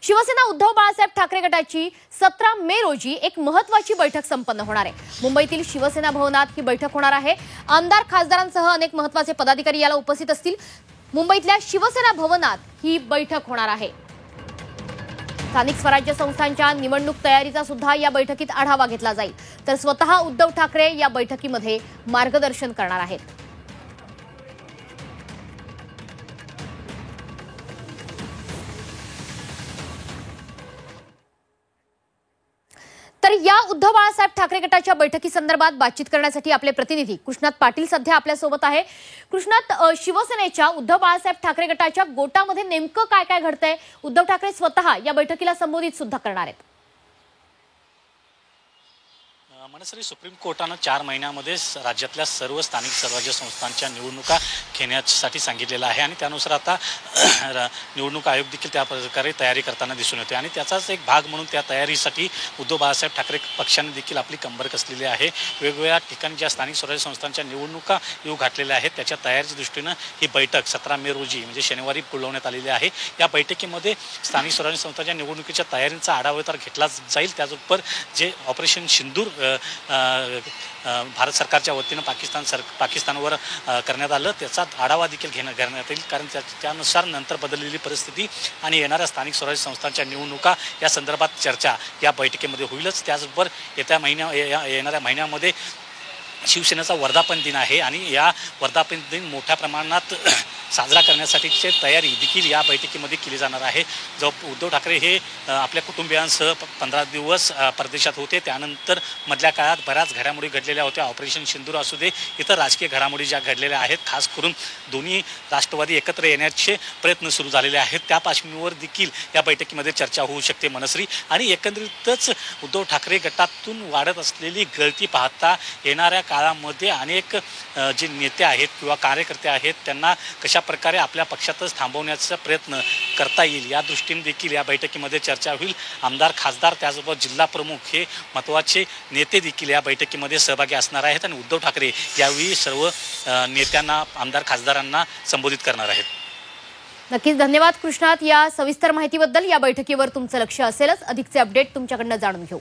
शिवसेना उद्धव बाळासाहेब ठाकरे गटाची 17 मे रोजी एक महत्त्वाची बैठक संपन्न होणार आहे। मुंबईतील शिवसेना भवनात ही बैठक होणार आहे। आमदार खासदारांसह अनेक महत्त्वाचे पदाधिकारी याला उपस्थित असतील। मुंबईतल्या शिवसेना भवनात ही बैठक होणार आहे। स्थानिक स्वराज्य संस्थांच्या निवडणूक तयारीचा सुद्धा या बैठकीत आढावा घेतला जाईल। तर स्वतः उद्धव ठाकरे या बैठकीमध्ये मार्गदर्शन करणार आहेत। तर या उद्धव बाळासाहेब ठाकरे गटाच्या बैठकी संदर्भात बातचीत करण्यासाठी आपले प्रतिनिधी कृष्णात पाटील सध्या आपल्या सोबत आहे। कृष्णात, शिवसेनेच्या उद्धव बाळासाहेब ठाकरे गटाच्या गोटामध्ये नेमकं काय काय घडतंय? उद्धव ठाकरे स्वतः या बैठकीला संबोधित सुद्धा करणार आहेत। मनस्वी सुप्रीम कोर्टानं 4 महिन्यामध्ये राज्यातल्या सर्व स्थानिक स्वराज्य संस्थांच्या निवडणुका घेण्यासाठी सांगितलेलं आहे आणि त्यानुसार आता निवडणूक आयोग देखील त्या प्रकारे तयारी करताना दिसून येते आणि त्याचाच एक भाग म्हणून त्या तयारीसाठी उद्धव बाळासाहेब ठाकरे पक्षाने देखील आपली कंबर कसलेली आहे। वेगवेगळ्या ठिकाणी ज्या स्थानिक स्वराज्य संस्थांच्या निवडणुका येऊ घातलेल्या आहेत त्याच्या तयारीच्या दृष्टीनं ही बैठक 17 मे रोजी म्हणजे शनिवारी बोलवण्यात आलेली आहे। या बैठकीमध्ये स्थानिक स्वराज्य संस्थांच्या निवडणुकीच्या तयारीचा आढावा तर घेतला जाईल। त्याचबरोबर जे ऑपरेशन सिंदूर भारत सरकारच्या वतीनं पाकिस्तानवर करण्यात आलं त्याचा आढावा देखील घेण्यात येईल, कारण त्यानुसार नंतर बदललेली परिस्थिती आणि येणाऱ्या स्थानिक स्वराज्य संस्थांच्या निवडणुका या संदर्भात चर्चा या बैठकीमध्ये होईलच। त्याचबरोबर येणाऱ्या महिन्यामध्ये शिवसेनेचा वर्धापन दिन आहे आणि या वर्धापन दिन मोठ्या प्रमाणात साजरा करण्यासाठीची तयारी देखील या बैठकीमध्ये केली जाणार आहे। जो उद्धव ठाकरे हे आपल्या कुटुंबियांसह 15 दिवस परदेशात होते, त्यानंतर मधल्या काळात बऱ्याच घडामोडी घडलेल्या होत्या। ऑपरेशन सिंदूर असू दे, इतर राजकीय घडामोडी ज्या घडलेल्या आहेत, खास करून दोन्ही राष्ट्रवादी एकत्र येण्याचे प्रयत्न सुरू झालेले आहेत, त्या पार्श्वभूमीवर देखील या बैठकीमध्ये चर्चा होऊ शकते मनस्वी। आणि एकंदरीतच उद्धव ठाकरे गटातून वाढत असलेली गळती पाहता येणाऱ्या काळामध्ये अनेक जे नेते आहेत किंवा कार्यकर्ते आहेत त्यांना कशा प्रकारे आपल्या पक्षातच थांबवण्याचा प्रयत्न करता येईल या दृष्टीने देखील या बैठकीमध्ये चर्चा होईल। आमदार खासदार त्याचबरोबर जिल्हा प्रमुख हे महत्त्वाचे नेते देखील या बैठकीमध्ये सहभागी असणार आहेत आणि उद्धव ठाकरे यावेळी सर्व नेत्यांना आमदार खासदारांना संबोधित करणार आहेत। नक्कीच धन्यवाद कृष्णात, या सविस्तर माहितीबद्दल। या बैठकीवर तुमचं लक्ष असेलच, अधिकचे अपडेट तुमच्याकडनं जाणून घेऊ।